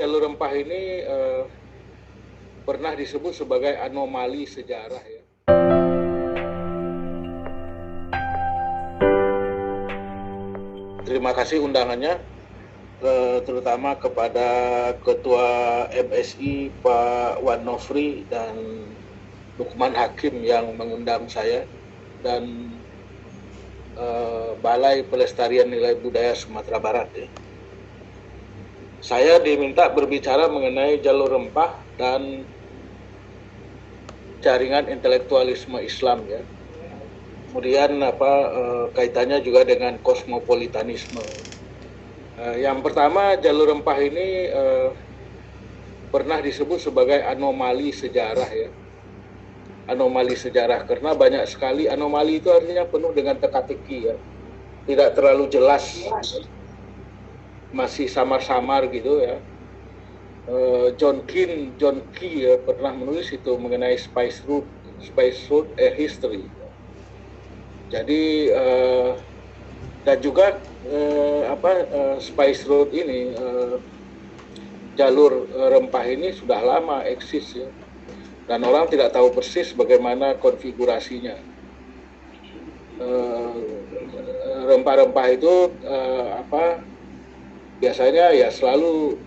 jalur rempah ini pernah disebut sebagai anomali sejarah ya. Terima kasih undangannya, terutama kepada Ketua MSI Pak Wan Nofri dan Lukman Hakim yang mengundang saya, dan Balai Pelestarian Nilai Budaya Sumatera Barat ya. Saya diminta berbicara mengenai jalur rempah dan jaringan intelektualisme Islam ya. Kemudian kaitannya juga dengan kosmopolitanisme. Yang pertama, jalur rempah ini pernah disebut sebagai anomali sejarah ya. Anomali sejarah karena banyak sekali anomali, itu artinya penuh dengan teka-teki ya. Tidak terlalu jelas, masih samar-samar gitu ya. John Key ya, pernah menulis itu mengenai Spice Route A History. Jadi dan juga Spice Road ini, jalur rempah ini sudah lama eksis ya, dan orang tidak tahu persis bagaimana konfigurasinya. Rempah-rempah itu biasanya ya selalu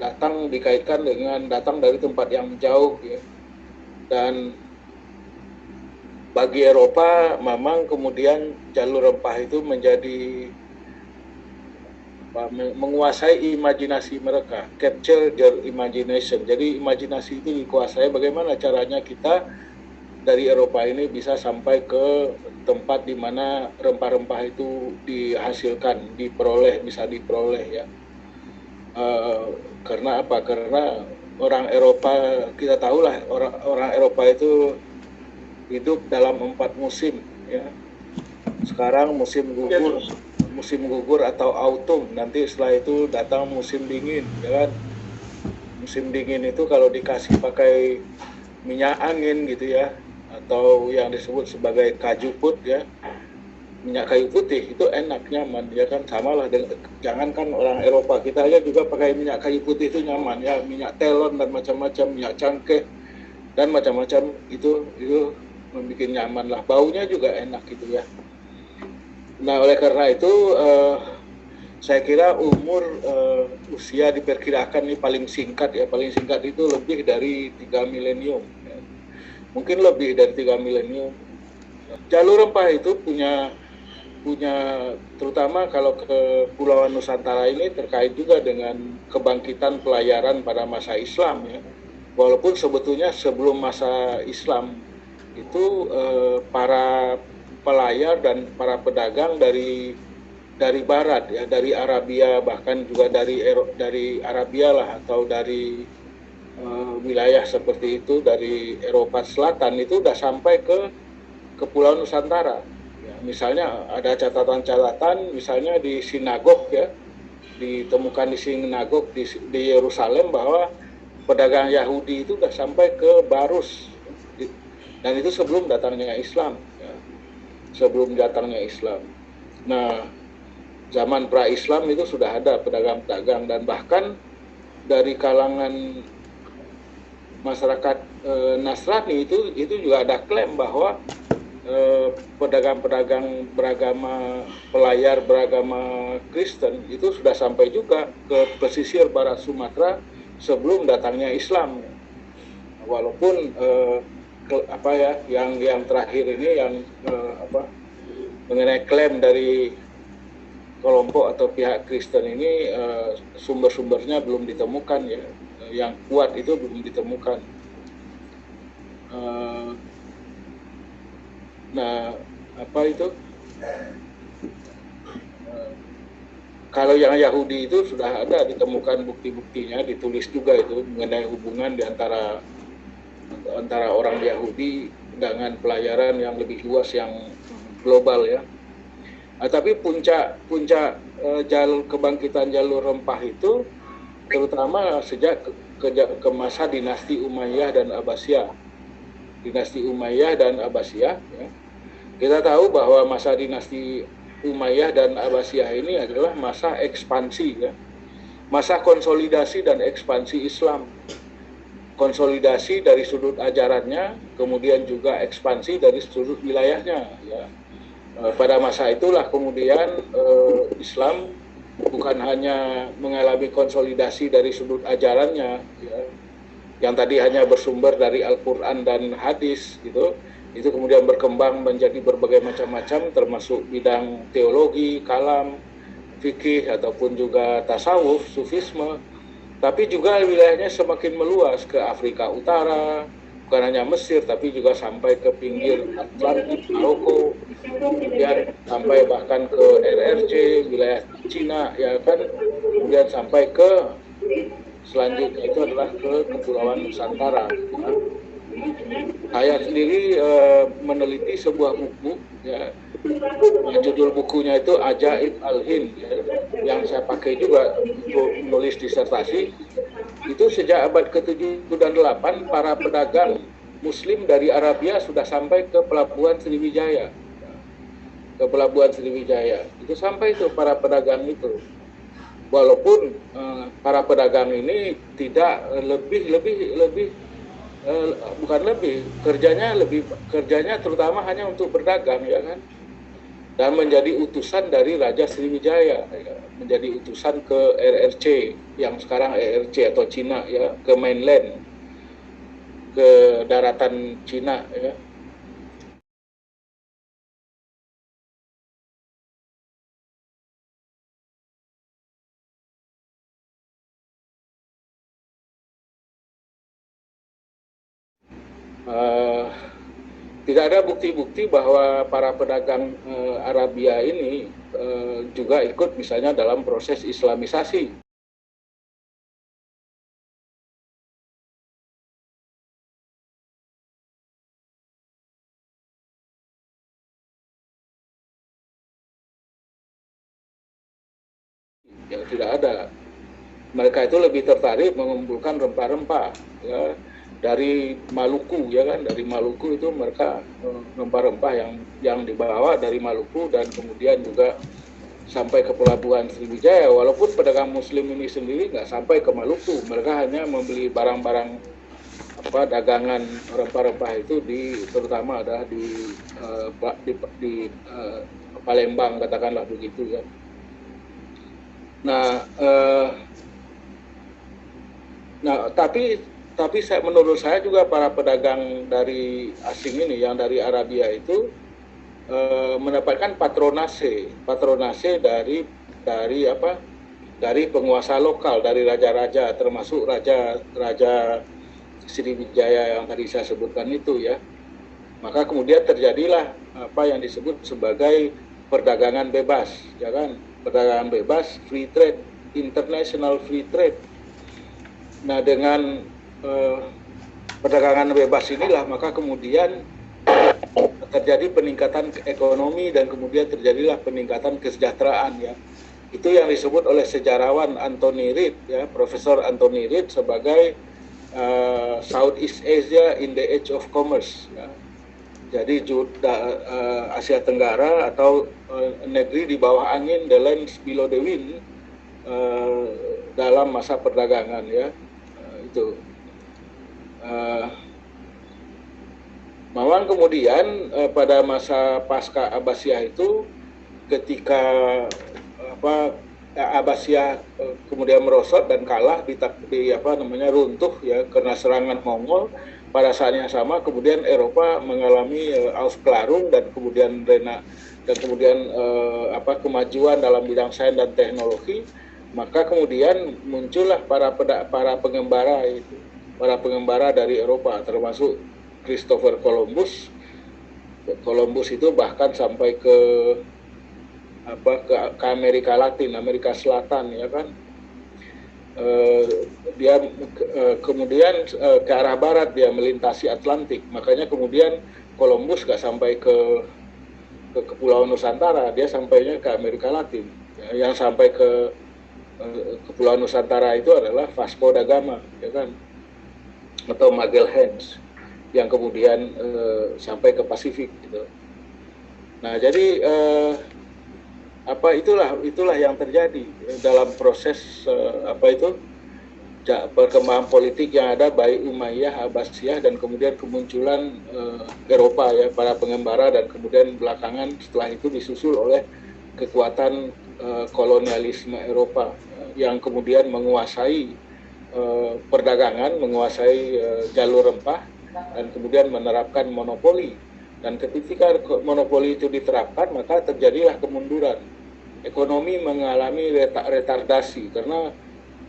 dikaitkan dengan datang dari tempat yang jauh ya, dan bagi Eropa memang kemudian jalur rempah itu menjadi menguasai imajinasi mereka, capture their imagination. Jadi imajinasi itu dikuasai, bagaimana caranya kita dari Eropa ini bisa sampai ke tempat di mana rempah-rempah itu dihasilkan, bisa diperoleh ya. Karena apa? Karena orang Eropa, kita tahulah orang Eropa itu hidup dalam 4 musim ya. Sekarang musim gugur atau autumn, nanti setelah itu datang musim dingin ya kan. Musim dingin itu kalau dikasih pakai minyak angin gitu ya, atau yang disebut sebagai kajuput ya, minyak kayu putih, itu enak, nyaman ya kan. Samalah dengan, jangankan orang Eropa, kita aja juga pakai minyak kayu putih itu nyaman ya, minyak telon dan macam-macam, minyak cangkeh dan macam-macam, itu membuat nyaman lah, baunya juga enak gitu ya. Nah, oleh karena itu saya kira usia diperkirakan ini paling singkat itu lebih dari 3 milenium ya. Mungkin lebih dari 3 milenium. Jalur rempah itu punya terutama kalau ke Kepulauan Nusantara ini terkait juga dengan kebangkitan pelayaran pada masa Islam ya. Walaupun sebetulnya sebelum masa Islam itu para pelayar dan para pedagang dari barat ya, dari Arabia, bahkan juga dari Arabia lah, atau dari wilayah seperti itu, dari Eropa Selatan, itu udah sampai ke Kepulauan Nusantara ya. Misalnya ada catatan misalnya di sinagog ya, ditemukan di sinagog di Yerusalem bahwa pedagang Yahudi itu udah sampai ke Barus, dan itu sebelum datangnya Islam ya. Sebelum datangnya Islam. Nah, zaman pra-Islam itu sudah ada pedagang-pedagang, dan bahkan dari kalangan masyarakat Nasrani itu juga ada klaim bahwa pedagang-pedagang pelayar beragama Kristen itu sudah sampai juga ke pesisir barat Sumatera sebelum datangnya Islam. Walaupun yang terakhir ini yang mengenai klaim dari kelompok atau pihak Kristen ini, sumber-sumbernya belum ditemukan ya, yang kuat itu belum ditemukan. Kalau yang Yahudi itu sudah ada ditemukan bukti-buktinya, ditulis juga itu mengenai hubungan di antara orang Yahudi dengan pelayaran yang lebih luas, yang global ya. Tapi puncak kebangkitan jalur rempah itu terutama sejak ke masa dinasti Umayyah dan Abbasiyah. Dinasti Umayyah dan Abbasiyah ya. Kita tahu bahwa masa dinasti Umayyah dan Abbasiyah ini adalah masa ekspansi ya. masa konsolidasi dan ekspansi Islam. Konsolidasi dari sudut ajarannya, kemudian juga ekspansi dari sudut wilayahnya. Ya. Pada masa itulah kemudian Islam bukan hanya mengalami konsolidasi dari sudut ajarannya, ya, yang tadi hanya bersumber dari Al-Quran dan hadis, gitu, itu kemudian berkembang menjadi berbagai macam-macam, termasuk bidang teologi, kalam, fikih, ataupun juga tasawuf, sufisme. Tapi juga wilayahnya semakin meluas ke Afrika Utara, bukan hanya Mesir, tapi juga sampai ke pinggir Atlantik, Maroko, kemudian sampai bahkan ke RRC, wilayah Cina, ya kan, kemudian sampai ke selanjutnya itu adalah ke Kepulauan Nusantara. Ya. Saya sendiri meneliti sebuah buku, ya, judul bukunya itu Ajaib Al-Hind, ya, yang saya pakai juga untuk menulis disertasi. Itu sejak abad ke-7 dan 8 para pedagang Muslim dari Arabia sudah sampai ke Pelabuhan Sriwijaya. Ke Pelabuhan Sriwijaya. Itu sampai itu para pedagang itu. Walaupun para pedagang ini tidak kerjanya terutama hanya untuk berdagang, ya kan, dan menjadi utusan dari Raja Sriwijaya, ya, menjadi utusan ke RRC yang sekarang RRC atau Cina, ya, ke mainland, ke daratan Cina, ya. Tidak ada bukti-bukti bahwa para pedagang Arabia ini juga ikut misalnya dalam proses Islamisasi. Ya, tidak ada. Mereka itu lebih tertarik mengumpulkan rempah-rempah, ya, dari Maluku, ya kan, dari Maluku itu mereka rempah-rempah yang dibawa dari Maluku dan kemudian juga sampai ke Pelabuhan Sriwijaya. Walaupun pedagang Muslim ini sendiri nggak sampai ke Maluku, mereka hanya membeli barang-barang dagangan rempah-rempah itu terutama adalah di Palembang, katakanlah begitu, ya. Nah, tapi menurut saya juga para pedagang dari asing ini yang dari Arabia itu mendapatkan patronase dari penguasa lokal, dari raja-raja, termasuk raja Sriwijaya yang tadi saya sebutkan itu, ya. Maka kemudian terjadilah apa yang disebut sebagai perdagangan bebas, ya kan, perdagangan bebas, free trade, international free trade. Nah, dengan perdagangan bebas inilah maka kemudian terjadi peningkatan ekonomi dan kemudian terjadilah peningkatan kesejahteraan, ya. Itu yang disebut oleh sejarawan Anthony Reid, ya, Profesor Anthony Reid sebagai Southeast Asia in the Age of Commerce, ya. Jadi Asia Tenggara atau negeri di bawah angin, the lands below the wind, dalam masa perdagangan, ya. Itu Memang kemudian pada masa pasca Abbasiyah itu, ketika Abbasiyah kemudian merosot dan kalah runtuh, ya, karena serangan Mongol. Pada saat yang sama kemudian Eropa mengalami Aufklärung dan kemudian kemajuan dalam bidang sains dan teknologi. Maka kemudian muncullah para pengembara dari Eropa, termasuk Christopher Columbus. Columbus itu bahkan sampai ke Amerika Latin, Amerika Selatan, ya kan. Dia kemudian ke arah barat, dia melintasi Atlantik. Makanya kemudian Columbus gak sampai ke Kepulauan Nusantara, dia sampainya ke Amerika Latin. Ya, yang sampai ke Kepulauan Nusantara itu adalah Vasco da Gama, ya kan, atau Magellan, yang kemudian sampai ke Pasifik, gitu. Nah, jadi itulah yang terjadi dalam proses perkembangan politik yang ada baik Umayyah, Abbasiyah, dan kemudian kemunculan Eropa ya, para pengembara, dan kemudian belakangan setelah itu disusul oleh kekuatan kolonialisme Eropa yang kemudian menguasai perdagangan, menguasai jalur rempah, dan kemudian menerapkan monopoli. Dan ketika monopoli itu diterapkan, maka terjadilah kemunduran. Ekonomi mengalami retardasi karena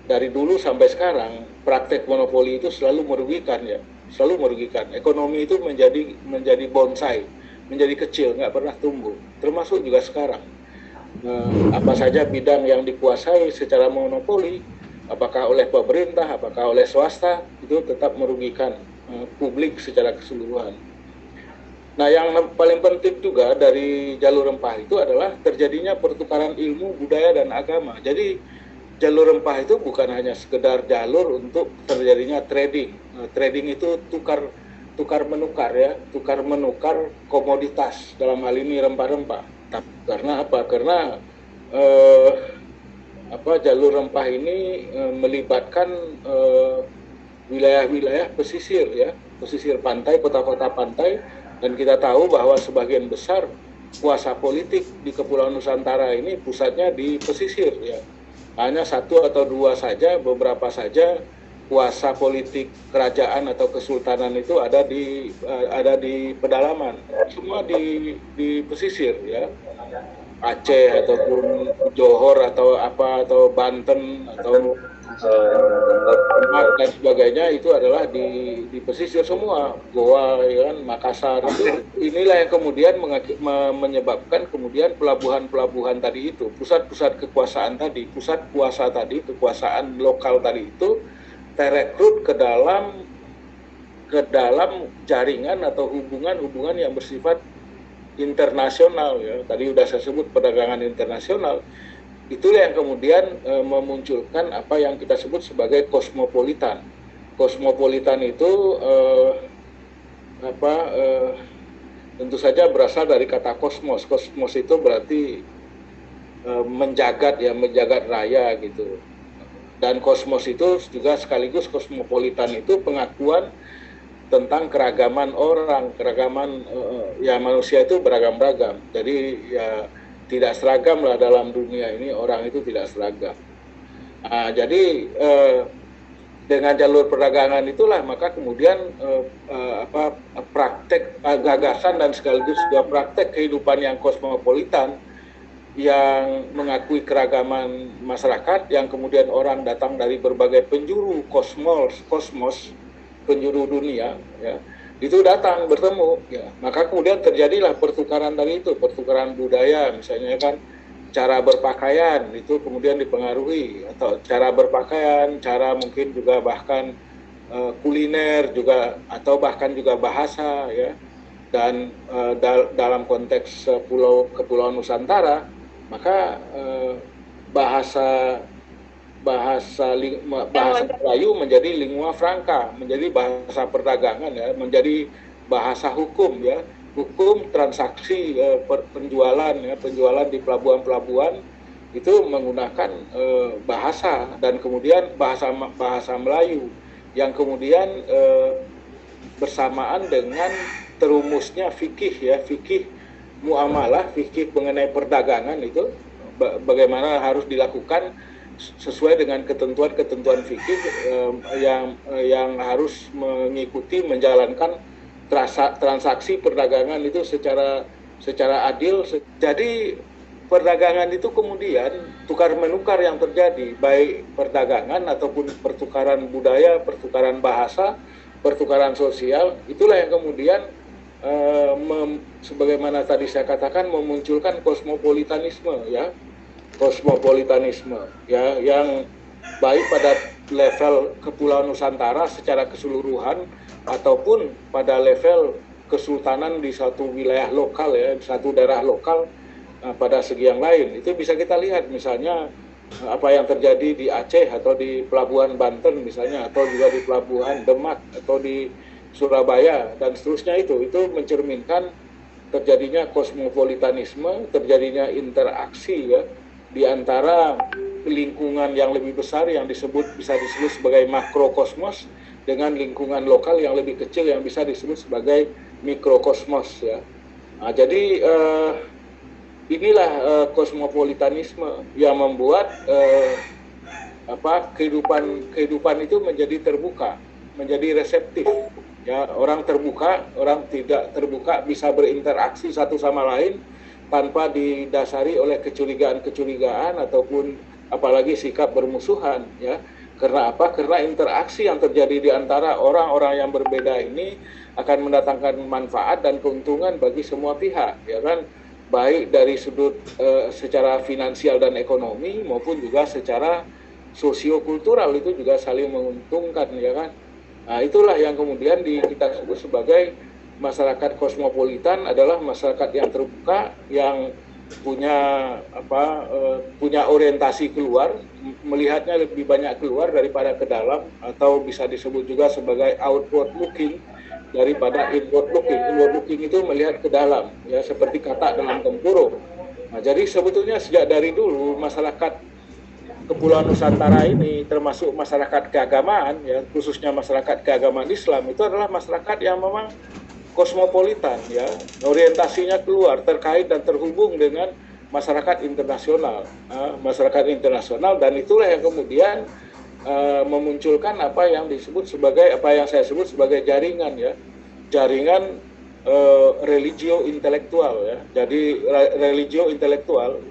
dari dulu sampai sekarang praktek monopoli itu selalu merugikan ya, selalu merugikan. Ekonomi itu menjadi bonsai, menjadi kecil, nggak pernah tumbuh. Termasuk juga sekarang. Apa saja bidang yang dikuasai secara monopoli, apakah oleh pemerintah, apakah oleh swasta, itu tetap merugikan publik secara keseluruhan. Nah, yang paling penting juga dari jalur rempah itu adalah terjadinya pertukaran ilmu, budaya, dan agama. Jadi jalur rempah itu bukan hanya sekedar jalur untuk terjadinya trading. Trading itu tukar menukar ya, tukar menukar komoditas, dalam hal ini rempah-rempah. Karena apa? Karena jalur rempah ini melibatkan wilayah-wilayah pesisir ya, pesisir pantai, kota-kota pantai, dan kita tahu bahwa sebagian besar kuasa politik di Kepulauan Nusantara ini pusatnya di pesisir ya. Hanya satu atau dua saja, beberapa saja kuasa politik kerajaan atau kesultanan itu ada di pedalaman. Semua di pesisir ya. Aceh ataupun Johor atau Banten atau dan sebagainya itu adalah di pesisir semua, Goa ya kan, Makassar itu. Inilah yang kemudian menyebabkan kemudian pelabuhan-pelabuhan tadi itu, pusat-pusat kekuasaan tadi, pusat kuasa tadi, kekuasaan lokal tadi itu terekrut ke dalam jaringan atau hubungan yang bersifat internasional ya. Tadi sudah saya sebut perdagangan internasional. Itulah yang kemudian memunculkan apa yang kita sebut sebagai kosmopolitan. Kosmopolitan itu tentu saja berasal dari kata kosmos. Kosmos itu berarti menjagat ya, menjagat raya gitu. Dan kosmos itu juga sekaligus kosmopolitan itu pengakuan tentang keragaman orang, keragaman ya, manusia itu beragam-ragam. Jadi ya tidak seragam lah dalam dunia ini, orang itu tidak seragam. Jadi dengan jalur perdagangan itulah maka kemudian praktek gagasan dan sekaligus juga praktek kehidupan yang kosmopolitan yang mengakui keragaman masyarakat, yang kemudian orang datang dari berbagai penjuru kosmos penjuru dunia ya, itu datang bertemu ya, maka kemudian terjadilah pertukaran tadi itu, pertukaran budaya misalnya kan, cara berpakaian itu kemudian dipengaruhi, atau cara berpakaian, cara mungkin juga bahkan kuliner juga, atau bahkan juga bahasa ya. Dan dalam konteks Kepulauan Nusantara, maka bahasa Melayu menjadi lingua franca, menjadi bahasa perdagangan ya, menjadi bahasa hukum ya, hukum transaksi penjualan ya, penjualan di pelabuhan-pelabuhan itu menggunakan bahasa, dan kemudian bahasa Melayu yang kemudian bersamaan dengan terumusnya fikih ya, fikih muamalah, fikih mengenai perdagangan itu bagaimana harus dilakukan sesuai dengan ketentuan-ketentuan fikih yang harus mengikuti menjalankan transaksi perdagangan itu secara adil. Jadi perdagangan itu kemudian tukar menukar yang terjadi, baik perdagangan ataupun pertukaran budaya, pertukaran bahasa, pertukaran sosial, itulah yang kemudian sebagaimana tadi saya katakan memunculkan kosmopolitanisme ya. Kosmopolitanisme ya, yang baik pada level Kepulauan Nusantara secara keseluruhan ataupun pada level kesultanan di satu wilayah lokal ya, di satu daerah lokal pada segi yang lain. Itu bisa kita lihat misalnya apa yang terjadi di Aceh atau di Pelabuhan Banten misalnya, atau juga di Pelabuhan Demak atau di Surabaya dan seterusnya. Itu mencerminkan terjadinya kosmopolitanisme, terjadinya interaksi ya di antara lingkungan yang lebih besar yang bisa disebut sebagai makrokosmos dengan lingkungan lokal yang lebih kecil yang bisa disebut sebagai mikrokosmos ya. Nah, jadi inilah kosmopolitanisme yang membuat kehidupan itu menjadi terbuka, menjadi reseptif. Ya, orang terbuka, orang tidak terbuka bisa berinteraksi satu sama lain tanpa didasari oleh kecurigaan-kecurigaan ataupun apalagi sikap bermusuhan ya. Karena apa? Karena interaksi yang terjadi di antara orang-orang yang berbeda ini akan mendatangkan manfaat dan keuntungan bagi semua pihak, ya kan? Baik dari sudut secara finansial dan ekonomi maupun juga secara sosiokultural itu juga saling menguntungkan, ya kan? Nah, itulah yang kemudian kita sebut sebagai masyarakat kosmopolitan adalah masyarakat yang terbuka, yang punya orientasi keluar, melihatnya lebih banyak keluar daripada ke dalam, atau bisa disebut juga sebagai outward looking daripada inward looking. Inward looking itu melihat ke dalam, ya, seperti kata dalam tempurung. Nah, jadi sebetulnya sejak dari dulu masyarakat Kepulauan Nusantara ini, termasuk masyarakat keagamaan, ya, khususnya masyarakat keagamaan Islam, itu adalah masyarakat yang memang kosmopolitan, ya, orientasinya keluar, terkait dan terhubung dengan masyarakat internasional, dan itulah yang kemudian memunculkan apa yang saya sebut sebagai jaringan, ya, jaringan religio intelektual, ya. Jadi religio intelektual,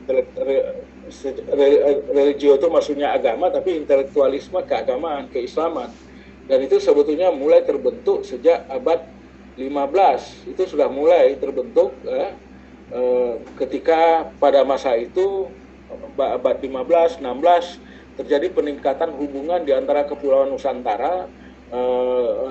religio itu maksudnya agama, tapi intelektualisme keagamaan, keislaman, dan itu sebetulnya mulai terbentuk sejak abad 15. Itu sudah mulai terbentuk ketika pada masa itu abad 15, 16 terjadi peningkatan hubungan di antara Kepulauan Nusantara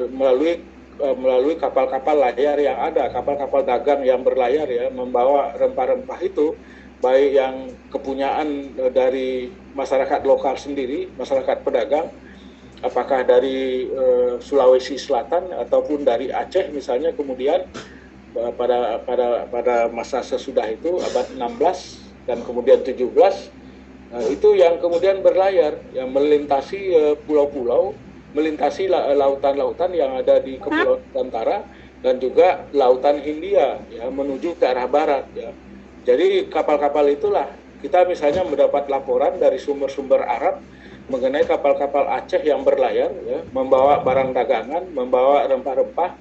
melalui kapal-kapal layar yang ada, kapal-kapal dagang yang berlayar, ya, membawa rempah-rempah itu, baik yang kepunyaan dari masyarakat lokal sendiri, masyarakat pedagang, apakah dari Sulawesi Selatan ataupun dari Aceh misalnya, kemudian pada masa sesudah itu abad 16 dan kemudian 17 itu yang kemudian berlayar, yang melintasi pulau-pulau, melintasi lautan-lautan yang ada di Kepulauan Nusantara dan juga lautan Hindia, ya, menuju ke arah barat, ya. Jadi kapal-kapal itulah kita misalnya mendapat laporan dari sumber-sumber Arab mengenai kapal-kapal Aceh yang berlayar, ya, membawa barang dagangan, membawa rempah-rempah,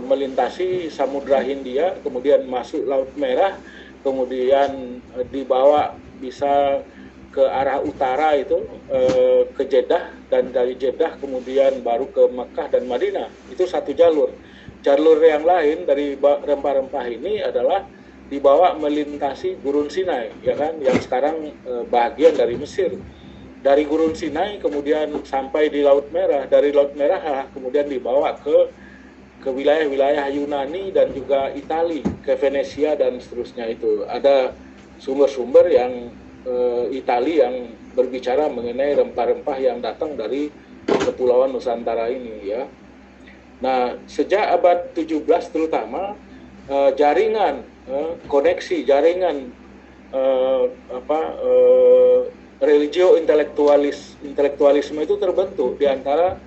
melintasi Samudra Hindia, kemudian masuk Laut Merah, kemudian dibawa bisa ke arah utara itu, ke Jeddah, dan dari Jeddah kemudian baru ke Mekah dan Madinah. Itu satu jalur. Jalur yang lain dari rempah-rempah ini adalah dibawa melintasi Gurun Sinai, ya kan, yang sekarang bagian dari Mesir. Dari Gurun Sinai kemudian sampai di Laut Merah, dari Laut Merah kemudian dibawa ke wilayah-wilayah Yunani dan juga Itali, ke Venesia dan seterusnya. Itu ada sumber-sumber yang Itali yang berbicara mengenai rempah-rempah yang datang dari Kepulauan Nusantara ini, ya. Nah, sejak abad 17 terutama jaringan koneksi, jaringan religio intelektualisme itu terbentuk di antara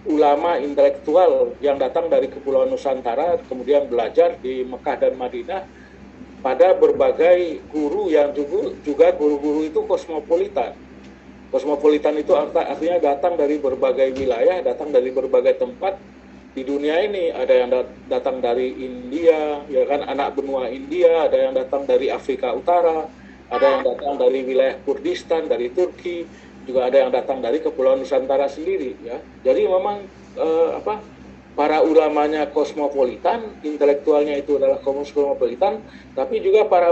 ulama intelektual yang datang dari Kepulauan Nusantara, kemudian belajar di Mekah dan Madinah, pada berbagai guru yang juga guru-guru itu kosmopolitan. Kosmopolitan itu artinya datang dari berbagai wilayah, datang dari berbagai tempat di dunia ini. Ada yang datang dari India, ya kan, anak benua India, ada yang datang dari Afrika Utara, ada yang datang dari wilayah Kurdistan, dari Turki, juga ada yang datang dari Kepulauan Nusantara sendiri, ya. Jadi memang para ulamanya kosmopolitan, intelektualnya itu adalah kosmopolitan, tapi juga para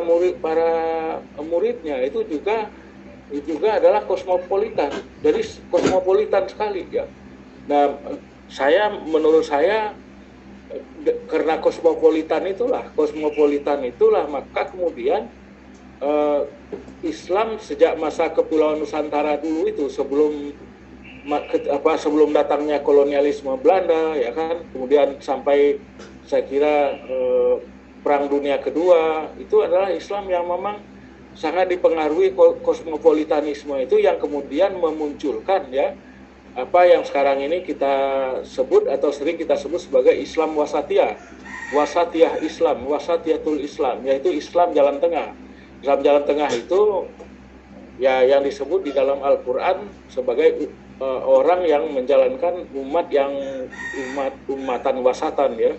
muridnya itu juga adalah kosmopolitan. Jadi kosmopolitan sekali, ya. Nah, menurut saya karena kosmopolitan itulah maka kemudian Islam sejak masa Kepulauan Nusantara dulu itu, sebelum datangnya kolonialisme Belanda, ya kan, kemudian sampai saya kira Perang Dunia Kedua, itu adalah Islam yang memang sangat dipengaruhi kosmopolitanisme itu yang kemudian memunculkan ya apa yang sekarang ini kita sebut atau sering kita sebut sebagai Islam wasatiyah. Wasatiyah Islam, wasatiyatul Islam, yaitu Islam jalan tengah. Islam jalan tengah itu ya yang disebut di dalam Al-Qur'an sebagai orang yang menjalankan umatan wasatan ya.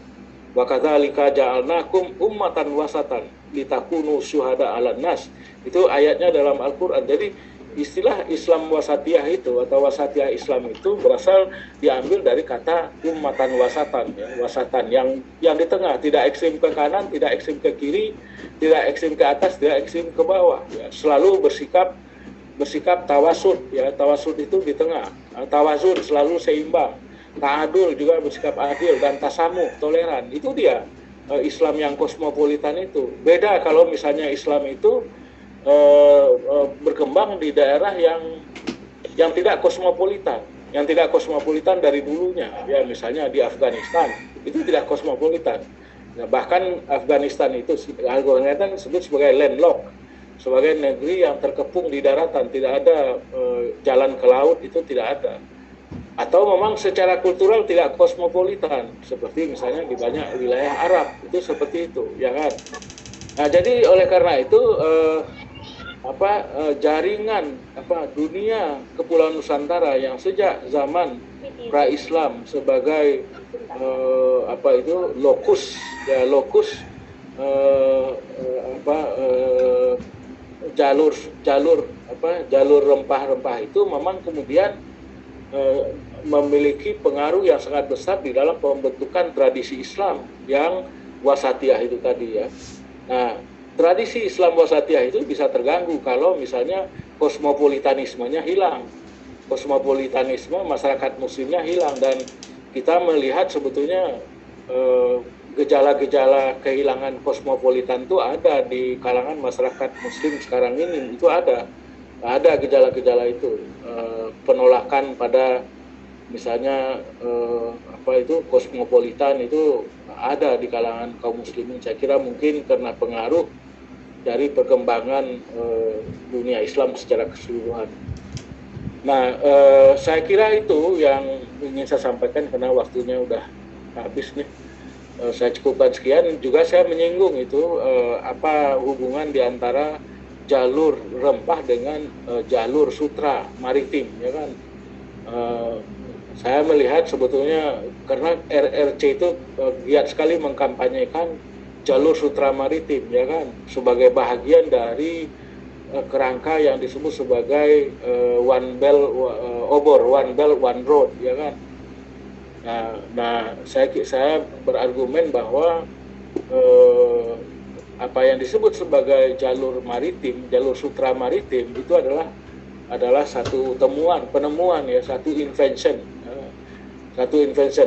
Wa kadzalika ja'alnakum ummatan wasatan litakunu syuhada 'alan nas. Itu ayatnya dalam Al-Qur'an. Jadi istilah Islam wasatiyah itu atau wasatiyah Islam itu berasal diambil dari kata ummatan wasatan ya, wasatan yang di tengah, tidak ekstrem ke kanan, tidak ekstrem ke kiri, tidak ekstrem ke atas, tidak ekstrem ke bawah ya. Selalu bersikap tawasud ya, tawasud itu di tengah. Tawazun selalu seimbang. Ta'adul juga bersikap adil, dan tasamuh toleran. Itu dia Islam yang kosmopolitan itu. Beda kalau misalnya Islam itu berkembang di daerah yang tidak kosmopolitan, dari dulunya ya, misalnya di Afghanistan itu tidak kosmopolitan. Nah, bahkan Afghanistan itu Afghanistan disebut sebagai landlocked, sebagai negeri yang terkepung di daratan, tidak ada jalan ke laut, itu tidak ada. Atau memang secara kultural tidak kosmopolitan, seperti misalnya di banyak wilayah Arab itu seperti itu ya kan. Nah, jadi oleh karena itu jaringan dunia Kepulauan Nusantara yang sejak zaman pra-Islam sebagai lokus jalur rempah-rempah itu memang kemudian memiliki pengaruh yang sangat besar di dalam pembentukan tradisi Islam yang wasatiyah itu tadi ya. Nah, tradisi Islam wasatiyah itu bisa terganggu kalau misalnya kosmopolitanismenya hilang. Kosmopolitanisme masyarakat muslimnya hilang, dan kita melihat sebetulnya gejala-gejala kehilangan kosmopolitan itu ada di kalangan masyarakat muslim sekarang ini. Itu ada gejala-gejala itu, penolakan pada misalnya kosmopolitan itu ada di kalangan kaum muslimin. Saya kira mungkin karena pengaruh dari perkembangan dunia Islam secara keseluruhan. Nah, saya kira itu yang ingin saya sampaikan karena waktunya udah habis nih. Saya cukupkan sekian. Juga saya menyinggung itu apa hubungan di antara jalur rempah dengan jalur sutra maritim ya kan. Saya melihat sebetulnya karena RRC itu giat sekali mengkampanyekan jalur sutra maritim ya kan, sebagai bahagian dari kerangka yang disebut sebagai one belt one road ya kan. Nah, saya berargumen bahwa apa yang disebut sebagai jalur maritim, jalur sutra maritim itu adalah satu penemuan ya, satu invention,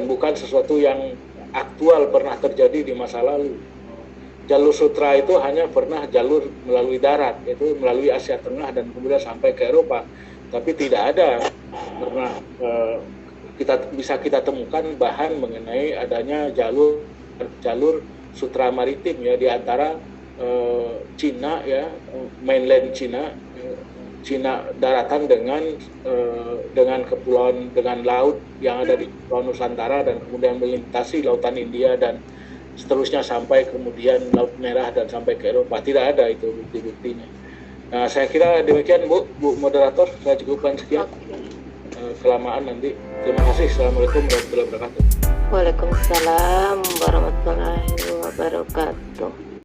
bukan sesuatu yang aktual pernah terjadi di masa lalu. Jalur sutra itu hanya pernah jalur melalui darat, yaitu melalui Asia Tengah dan kemudian sampai ke Eropa, tapi tidak ada pernah kita temukan bahan mengenai adanya jalur sutra maritim ya, di antara Cina ya, mainland Cina daratan dengan kepulauan, dengan laut yang ada di Kepulauan Nusantara, dan kemudian melintasi lautan India dan seterusnya sampai kemudian Laut Merah dan sampai ke Eropa. Tidak ada itu bukti-buktinya. Nah, saya kira demikian Bu moderator, saya cukupkan sekian. Kelamaan nanti. Terima kasih. Assalamualaikum warahmatullahi wabarakatuh. Waalaikumsalam warahmatullahi